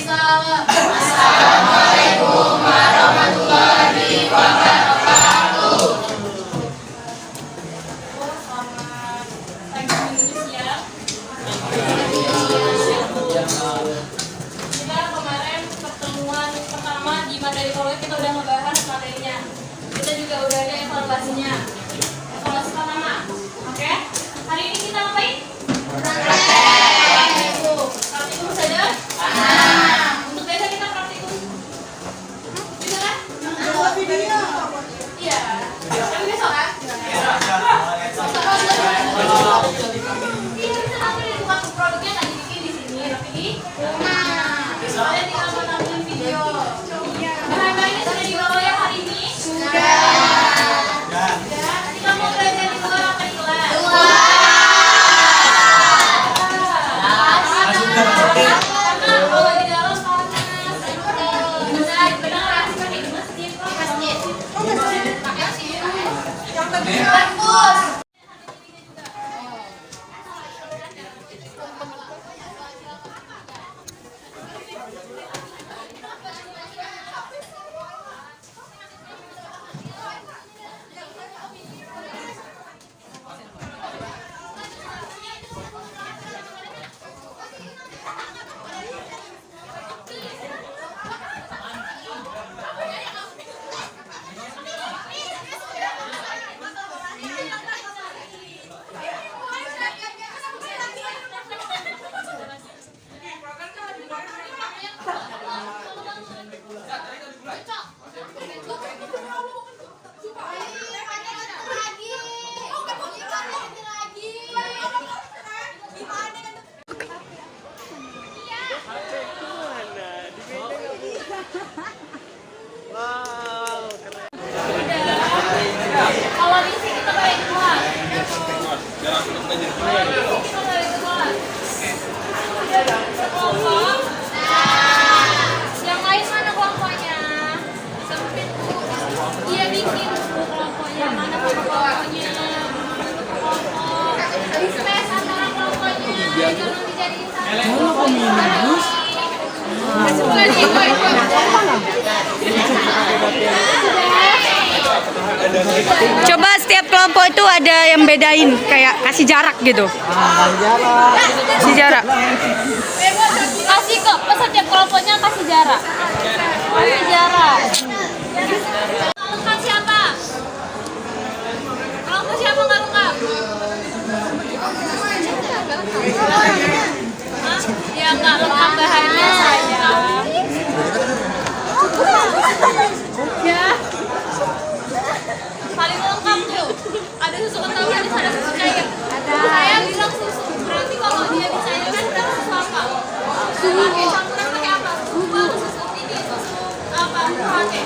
Assalamualaikum warahmatullahi wabarakatuh. Kita kemarin pertemuan pertama di materi proyek kita udah ngebahas materinya. Kita juga udah ada evaluasinya. Evaluasi pertama. Oke? Hari ini kita ngapain? Praktikum saja? Untuk besok kita praktikum. Bisa kan? Iya. Tapi besok kan? Iya, bisa tampil di bukan produknya nggak dibikin di sini, tapi di rumah. Soalnya tinggal mau tampilin video. Bahan-bahannya sudah dibawa ya hari ini? Sudah. Nanti kamu belajar di luar apa di kelas? Karena kalau di dalam panas. Benar rahasia pakai di masjid. Pakai sih. Yang penting bagus. Kalau misi kita balik kelas. Kita balik kelas. Kelompok. Yang lain mana kelompoknya? Sempit Bu. Iya bikin Bu kelompoknya. Mana kelompoknya? Kelompok. Dismes antara kelompoknya. Jangan dijadiin satu. Coba setiap kelompok itu ada yang bedain, kayak kasih jarak gitu. Kasih jarak. Kasih kok, pesan tiap kelompoknya kasih jarak. Kasih jarak. Lengkap siapa? Kelompok siapa nggak lengkap? Hah? Ya nggak lengkap bahannya sayang. Ya. Paling lengkap tuh. Ada susu kental manis, ada susu cair. Saya bilang susu. Berarti kalau dia dicairkan berarti susu apa? Pakai campuran pakai apa? Susu, susu ini, susu apa? Pakai.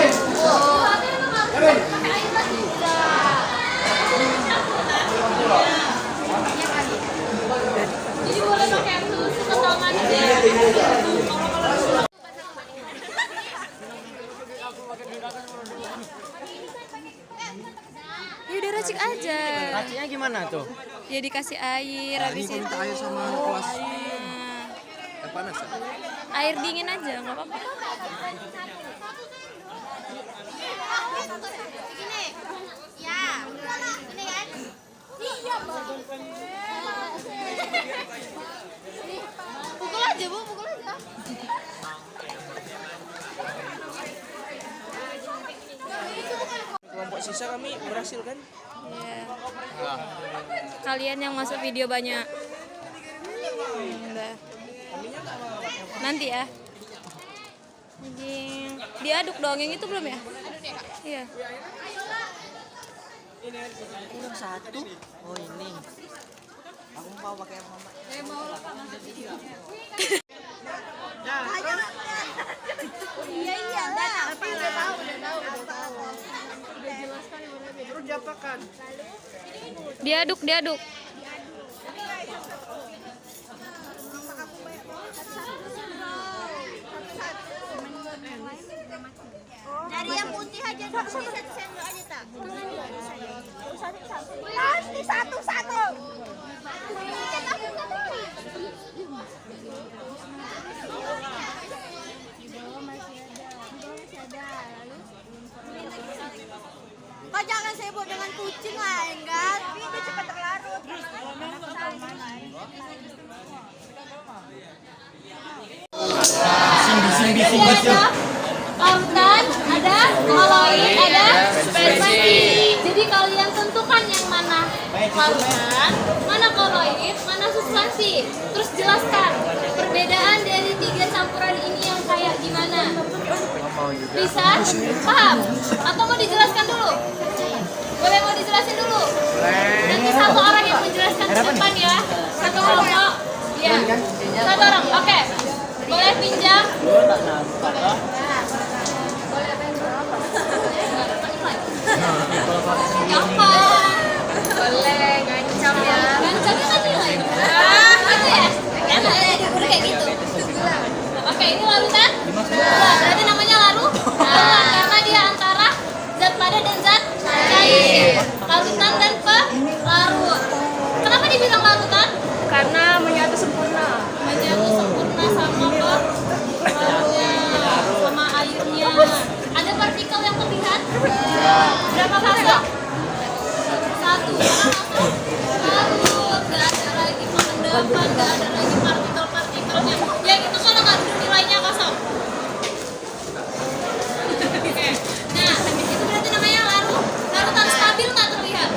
Susu latte emang harus pakai air lagi? Enggak. Campuran. Jadi boleh pakai susu kental manis ya. Ya udah racik aja. Raciknya gimana tuh? Ya dikasih air, habis itu. Minta air sama kelas. Nah, Panas ya? air dingin aja, nggak apa-apa. Pukul aja Bu, pukul aja. Kelompok sisa kami berhasil kan? Iya. Kalian yang masuk video banyak. Udah. Nanti ya. Anjing. Diaduk dong, yang itu belum ya? Iya. Yang satu. Oh ini. Aku mau pakai yang mama. Iya iyalah. Udah tahu. Terus diapakan? Diaduk. Dari yang putih aja dulu, satu sendok aja tak. Pasti satu. Ini kan aku nggak tahu. kucing lah, enggak. Tapi itu cepat terlarut. Larutan, ada koloid, ada suspensi. Jadi kalian tentukan yang mana larutan, mana koloid, mana suspensi. Terus jelaskan perbedaan dari tiga campuran ini yang kayak gimana. Bisa? Paham? Atau mau dijelaskan dulu? Boleh mau dijelasin dulu? Nanti satu orang yang menjelaskan ke depan ya. Satu kelompok. Iya. Satu orang. Oke. Boleh pinjam? Apa? Boleh, ngancam ya. Ngancamnya kan nilai. Gitu ya? Enak ya, diburu kayak gitu. Oke, ini larutan. Berarti namanya larutan karena dia antara zat padat dan zat cair. Larutan dan pelarut. Kenapa dibilang larutan? Karena menyatu sempurna. Menyatu sempurna sama pelarutnya, sama airnya. Ada partikel yang terlihat? Berapa fase? Satu. Larut. Gak ada lagi pengendapan, gak ada lagi partikel-partikelnya. Yang itu kalau nggak dulu nilainya kosong. Oke. Nah, itu berarti namanya larut. Larutan stabil nggak terlihat?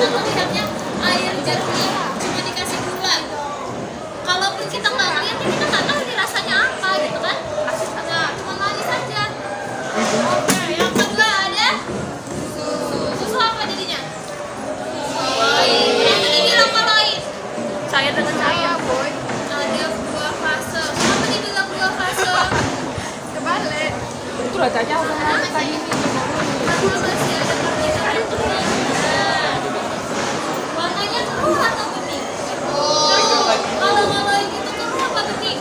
Terlihatnya air jernih, cuma dikasih gula. Kalaupun kita nggak lihat, kita nggak tahu ini rasanya apa gitu kan? Nah, cuma manis saja. Oke, yang kedua ada susu. Susu apa jadinya? Koloid. Kenapa dibilang koloid? Saya dengan saya. Ada dua fase. Kenapa dibilang dua fase? Kebalik. Itu rasanya tadi. Karena masih ada partikel yang terlihat. Warnanya keruh atau bening? Kalau koloid itu keruh apa bening?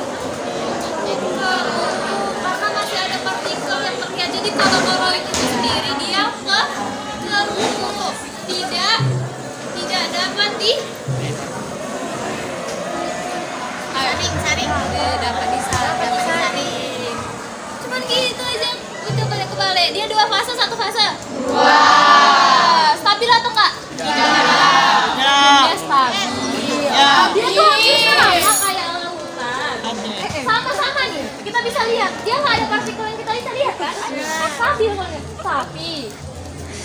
Karena masih ada partikel yang terlihat. Jadi kalau koloid itu sendiri dia keruh, tidak dapat di Saring. dapat disaring. Cuman gitu aja. Udah kebalik. Dia dua fase, satu fase. Wah. Stabil atau enggak? Dia stabil. Dia tuh hampir sama kayak lautan. Sama-sama nih. Kita bisa lihat. Dia nggak ada partikel yang kita bisa lihat kan? Stabil banget. Tapi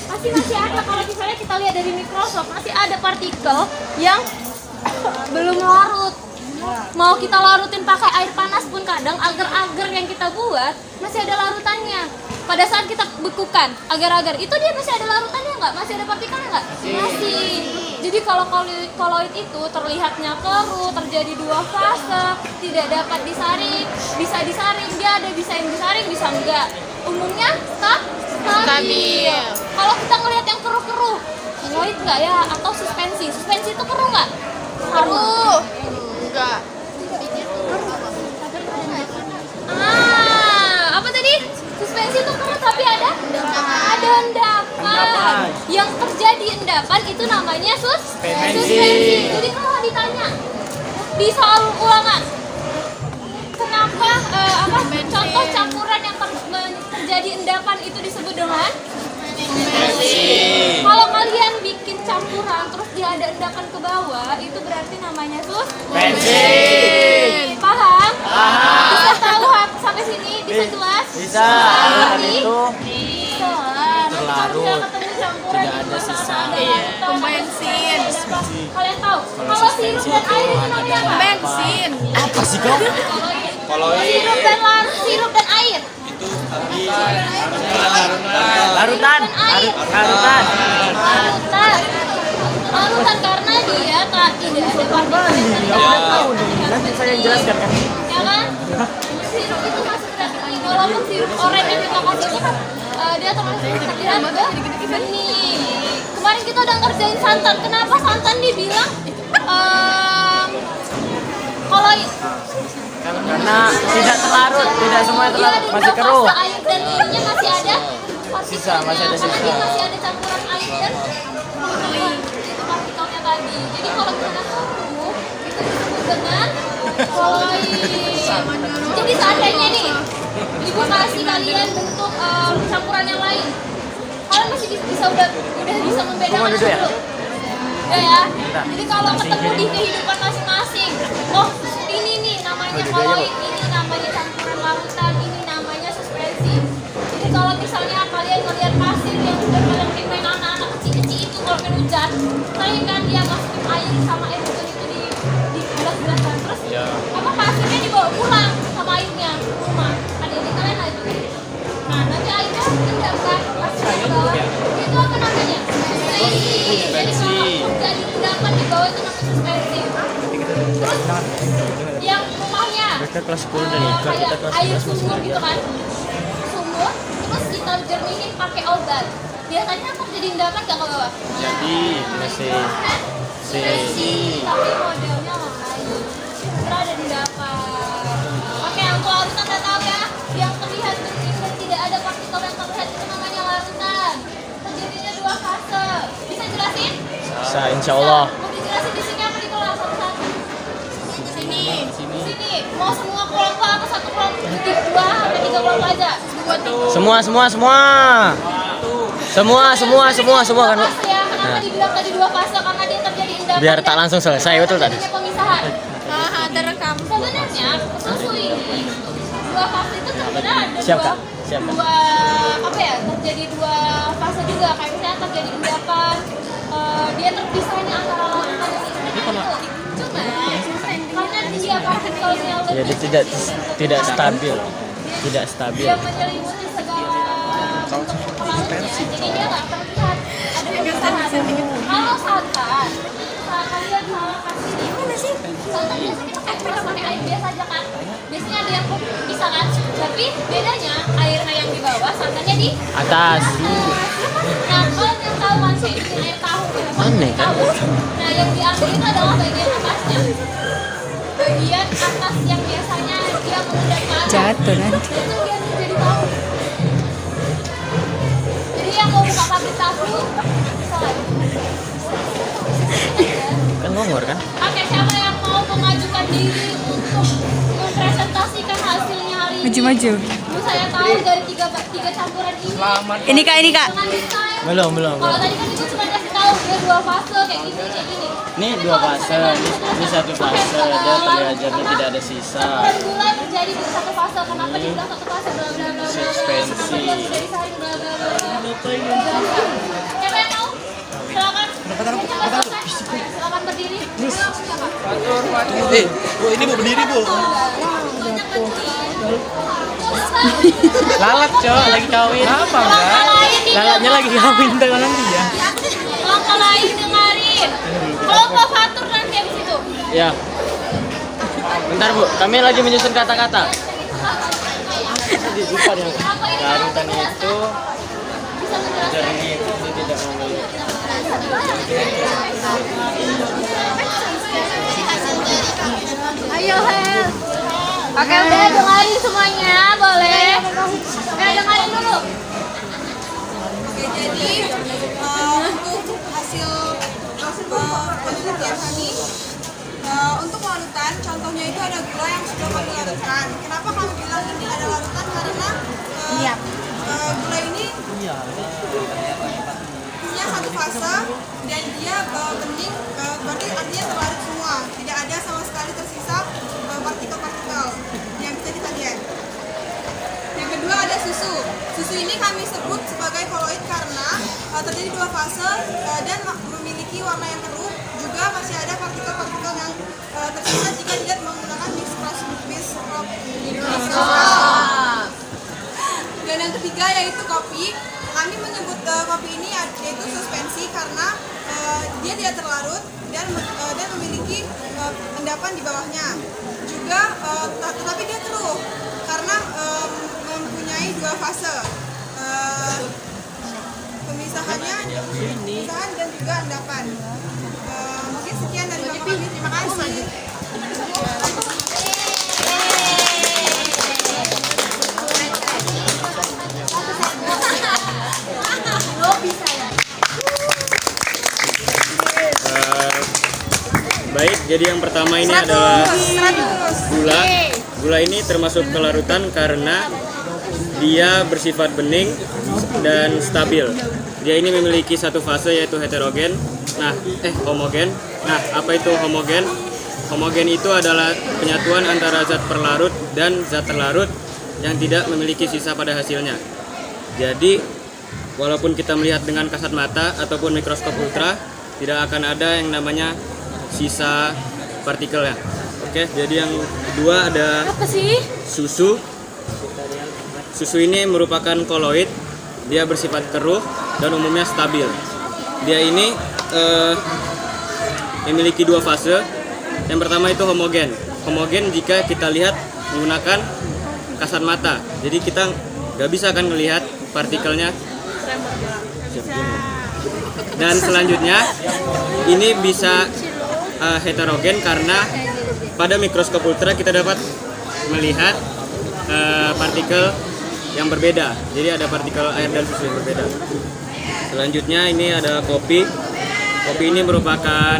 masih ada kalau misalnya kita lihat dari mikroskop masih ada partikel yang belum larut. Mau kita larutin pakai air panas pun kadang agar-agar yang kita buat masih ada larutannya. Pada saat kita bekukan agar-agar itu dia masih ada larutannya nggak? Masih ada partikelnya nggak? Masih. Jadi kalau koloid itu terlihatnya keruh, terjadi dua fase, tidak dapat disaring, bisa disaring, dia ada bisa yang disaring, bisa enggak. Umumnya stabil. Kalau kita ngelihat yang keruh-keruh, koloid nggak ya? Atau suspensi? Suspensi itu keruh nggak? Keruh. Enggak. Apa tadi? Suspensi itu keruh tapi ada endapan. Yang terjadi endapan itu namanya suspensi. Jadi kalau ditanya di soal ulangan, kenapa contoh campuran yang terjadi endapan itu disebut dengan kalau kalian bikin campuran terus dia ada endapan ke bawah, itu berarti namanya suspensi. Paham? Bisa tahu sampai sini? Bisa jelas? Bisa. Itu Itu terlarut. tidak ada sisa. Bensin. Kalian tahu? Kalau sirup dan air itu namanya apa? Bensin. Apa sih kau? Sirup dan air. Larutan. Larutan karena dia tidak ada partikel yang terdapat. Nanti saya yang jelaskan kan. Ya kan? Sirup itu masuk ke dalam ini. Walaupun sirup oranye yang kita kasih ini kan dia termasuk terlihat bening. Kemarin kita udah ngerjain santan. Kenapa santan dibilang koloid? Karena tidak terlarut, tidak semua Dia terlarut, di masih fase keruh. air dan ininya masih ada Sisa, masih ada sisa. Apalagi masih ada campuran air dan itu partikelnya tadi. Jadi kalau kita keruh itu disebut dengan koloid. Jadi seandainya nih di gue kasih kalian bentuk campuran yang lain. Kalian masih udah bisa membedakan dulu. Ya. Jadi kalau ketemu di kehidupan masing-masing, oh ini nih namanya koloid, ini namanya campuran larutan, ini namanya suspensi. Jadi kalau misalnya kalian ngeliat pasir yang udah kalian main anak-anak kecil-kecil itu kalau main hujan, kalian kan dia masukin air sama air hujan itu di gelas-gelasan terus apa pasirnya dibawa pulang sama airnya ke rumah. Adik-adik kalian aja. Nah nanti airnya endapkan pasirnya ke bawah. Itu apa namanya? Suspensi. Jadi endapan di bawah itu namanya suspensi. Terus yang rumahnya Kita kelas 10 dan Ika, kayak kita kelas air 11 masih sumur gitu belajar. kan, sumur terus kita jernihin pakai obat. Biasanya kok jadi endapan nggak ke bawah? Jadi masih Suspensi, tapi modelnya lain. Terus ada endapan. Oke, untuk larutan udah tahu ya. Yang terlihat jernih dan tidak ada partikel yang terlihat itu namanya larutan. Terjadinya 2 fase. Bisa jelasin? bisa insya Allah. Mau dijelasin di sini apa di kelas satu-satu? Sini. Mau semua kelompok atau satu kelompok? 2 sampai 3 kelompok aja. Semua kan Bu? Fase ya. Kenapa dibilang tadi 2 fase? Karena dia terjadi endapan. Biar tak langsung selesai, betul tadi. Terjadinya pemisahan. Terekam. Sebenarnya susu ini 2 fase itu sebenarnya ada Siap, Kak. Siap, Kak. dua apa ya? Terjadi 2 fase juga. Kayak misalnya terjadi endapan. Dia terpisahnya antara larutan dan itu. Cuma karena dia partikelnya lebih Jadi tidak stabil. Tidak stabil. dia menyelimuti segala bentuk lautnya, jadi dia nggak terlihat ada pemisahan. Kalau santan kalian salah kasih santan biasa kita pakai air biasa aja kan, biasanya ada yang bisa kan, tapi bedanya airnya yang di bawah, santannya di Atas. nah kalau yang tahu kan saya bikin air tahu Aneh, kan? tahu. Nah yang diambil itu adalah bagian atasnya, bagian atas yang biasanya dia mengendap ke atas. Jatuh nanti. Itu dia jadi tahu. Jadi yang mau buka pabrik tahu bisa lah. Kan ngongor kan? Oke, siapa yang mau mengajukan diri untuk mempresentasikan hasilnya hari ini? Maju. Dulu saya tahu dari tiga campuran ini. Ini Kak. Dengan desain. Belum. Kalau tadi kan ibu cuma kasih tahu dia 2 fase kayak gini kayak gini. Ini 2 fase, ini 1 fase. Dia terlihat jernih, tidak ada sisa. Campuran gula terjadi di 1 fase. Kenapa dibilang 1 fase? Bla bla bla. Suspensi. Dari saring bla bla bla. Siapa yang mau? Silakan. Silakan berdiri. Bu, ini Bu berdiri, Bu. Lalat, Cok, lagi kawin. Apa enggak? Lalatnya lagi kawin dengan dia. Langkah lain dengerin. Kelompok fatur nanti habis itu. Ya. Bentar, Bu. Kami lagi menyusun kata-kata. Jadi lupa yang larutan itu jernih itu dia tidak memiliki. Ayo, Hel. Oke, udah dengerin semuanya, boleh? Dengerin dulu. Jadi untuk hasil penelitian kami untuk larutan, contohnya itu ada gula yang sudah kami larutkan. Kenapa kami bilang ini ada larutan? Karena gula ini punya 1 fase dan dia bening, berarti artinya terlarut semua. Tidak ada sama sekali tersisa partikel-partikel yang bisa kita lihat. Yang kedua ada susu. Susu ini kami sebut sebagai koloid karena terjadi 2 fase dan memiliki warna yang keruh. Juga masih ada partikel-partikel yang tersisa jika dilihat menggunakan mikroskop. Dan yang ketiga yaitu kopi. Kami menyebut kopi ini yaitu suspensi karena dia tidak terlarut dan memiliki endapan di bawahnya. Juga tetapi dia keruh karena mempunyai 2 fase. Pemisahan dan juga endapan. Mungkin sekian dari Bapak kami. Terima kasih. Baik, jadi yang pertama ini adalah gula. Gula ini termasuk kelarutan karena dia bersifat bening dan stabil. Dia ini memiliki satu fase yaitu heterogen. Homogen. Nah, apa itu homogen? Homogen itu adalah penyatuan antara zat perlarut dan zat terlarut yang tidak memiliki sisa pada hasilnya. Jadi, walaupun kita melihat dengan kasat mata ataupun mikroskop ultra, tidak akan ada yang namanya sisa partikelnya. Oke, jadi yang kedua ada Apa sih? susu. Susu ini merupakan koloid. Dia bersifat keruh dan umumnya stabil. Dia ini memiliki dua fase. Yang pertama itu homogen. Homogen jika kita lihat menggunakan kasat mata. Jadi kita nggak bisa akan melihat partikelnya. Dan selanjutnya ini bisa heterogen karena pada mikroskop ultra kita dapat melihat partikel yang berbeda. Jadi ada partikel air dan susu yang berbeda. Selanjutnya ini ada kopi. Kopi ini merupakan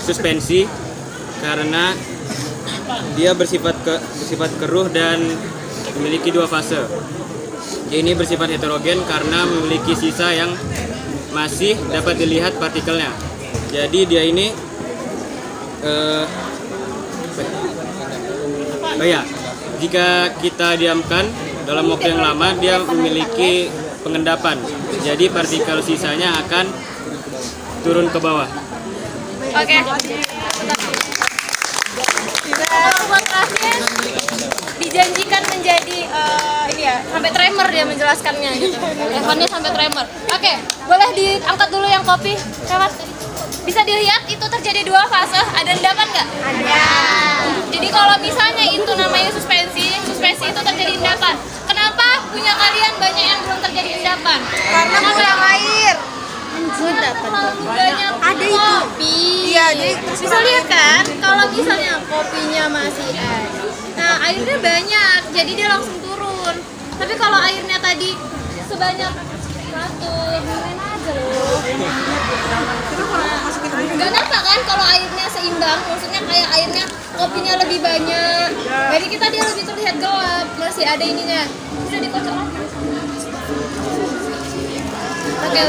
suspensi karena dia bersifat keruh dan memiliki dua fase. Ini bersifat heterogen karena memiliki sisa yang masih dapat dilihat partikelnya. Jadi dia ini jika kita diamkan dalam waktu yang lama dia memiliki pengendapan. Jadi partikel sisanya akan turun ke bawah. Oke. Kalau buat kelasnya dijanjikan menjadi ini ya, sampai tremor dia menjelaskannya gitu. Evannya sampai tremor. Oke, boleh diangkat dulu yang kopi, lewat. Bisa dilihat itu terjadi dua fase, ada endapan nggak? Ada. Jadi kalau misalnya itu namanya suspensi itu terjadi endapan. Kenapa punya kalian banyak yang belum terjadi endapan? Karena kurang air. Terlalu banyak Ada itu. kopi. Iya, jadi Bisa lihat kan, kalau misalnya kopinya masih ada, nah airnya banyak, jadi dia langsung turun. Tapi kalau airnya tadi sebanyak 100, main aja loh. Gak nampak kan kalau airnya seimbang, maksudnya kayak airnya kopinya lebih banyak. Jadi dia lebih terlihat gelap, masih ada ininya. Sudah dikocok lagi. Oke,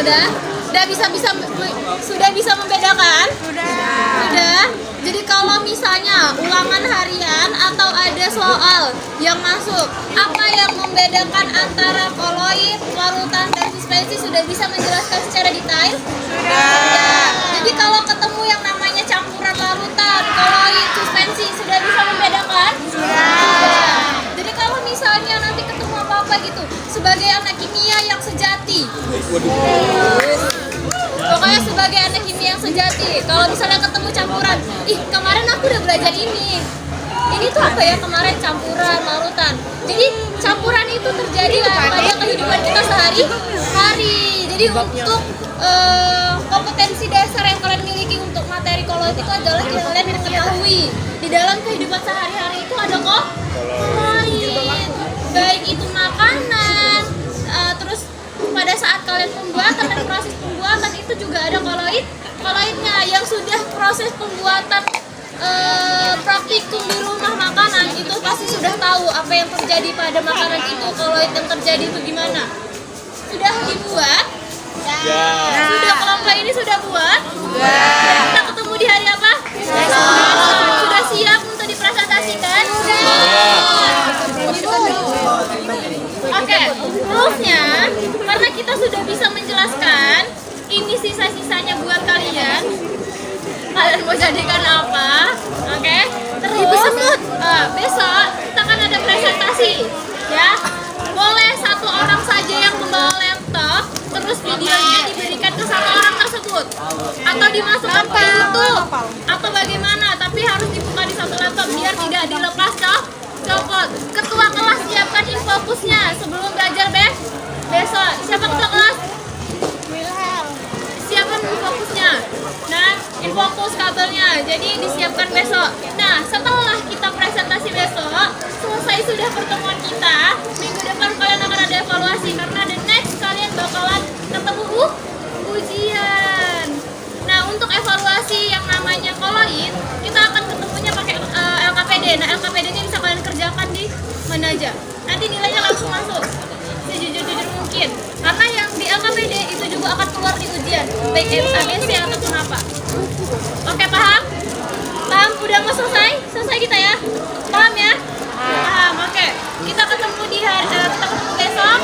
sudah bisa membedakan? Sudah. Jadi kalau misalnya ulangan harian atau ada soal yang masuk, apa yang membedakan antara koloid, larutan, dan suspensi sudah bisa menjelaskan secara detail? Sudah. Jadi kalau ketemu yang namanya campuran larutan, koloid, suspensi sudah bisa membedakan? Sudah. Jadi kalau misalnya nanti ketemu apa-apa gitu, sebagai anak kimia yang sejati, pokoknya sebagai anak kimia yang sejati, kalau misalnya ketemu campuran, kemarin aku udah belajar ini tuh apa ya kemarin, campuran, larutan. Jadi campuran itu terjadi pada kehidupan kita sehari-hari. Jadi untuk kompetensi dasar yang kalian miliki untuk materi koloid itu adalah kalian ketahui di dalam kehidupan sehari-hari itu ada koloid, baik itu makanan, terus pada saat kalian pembuatan dan proses pembuatan itu juga ada koloidnya yang sudah proses pembuatan praktikum di rumah makanan itu pasti sudah tahu apa yang terjadi pada makanan itu, koloid yang terjadi itu gimana. Sudah dibuat? Sudah, kelompok ini sudah buat? Kita ketemu di hari apa? Sudah siap untuk dipresentasikan? Oke, terusnya karena kita sudah bisa menjelaskan ini sisa-sisanya buat kalian mau jadikan apa? Oke, terus besok kita akan ada presentasi ya. Boleh satu orang saja yang membawa laptop, terus videonya diberikan ke satu orang tersebut atau dimasukkan ke YouTube atau bagaimana, tapi harus dibuka di satu laptop biar tidak dilepas copot. Ketua kelas siapkan infokusnya sebelum belajar besok. Siapa ketua kelas? Siapkan infokusnya. Nah, infokus kabelnya. Jadi disiapkan besok. Nah, setelah kita presentasi besok, selesai sudah pertemuan kita. Minggu depan kalian akan ada evaluasi karena the next kalian bakalan ketemu ujian. Nah, untuk evaluasi yang namanya koloid, kita akan ketemunya pakai LKPD. Nah, LKPD-nya bisa kalian kerjakan di mana aja. Nanti nilainya langsung masuk. ujian, baik MSc ataupun apa. Oke, paham? Paham? Udah mau selesai? Selesai kita ya? Paham ya? Paham, oke. Kita ketemu besok.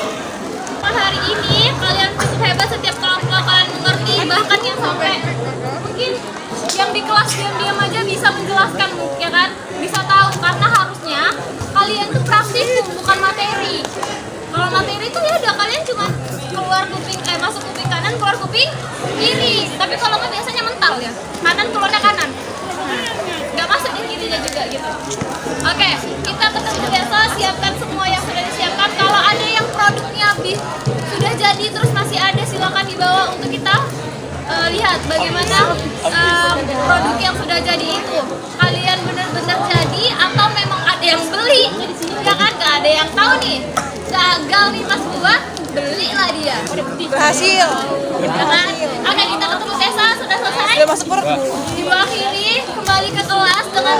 Hari ini kalian cukup hebat, setiap kelompok kalian mengerti, bahkan yang sampai mungkin yang di kelas diam-diam aja bisa menjelaskan, ya kan? Bisa tahu, karena harusnya kalian tuh praktis, bukan materi. Kalau materi itu ya udah kalian cuma keluar kuping, masuk kuping kanan, keluar kuping kiri. Tapi kalau nggak biasanya mental ya, kanan keluarnya kanan, nggak masuk di kirinya juga gitu. Oke, kita ketemu besok. Siapkan semua yang sudah disiapkan. Kalau ada yang produknya sudah jadi terus masih ada, silakan dibawa untuk kita lihat bagaimana produk yang sudah jadi itu. Kalian benar-benar jadi atau memang ada yang beli? Ya kan, nggak ada yang tahu nih. Gagal nih Mas buat, belilah dia. Berhasil. Ya kan? Oke, kita ketemu besok. Sudah selesai? Udah masuk perut. Ibu akhiri kembali ke kelas dengan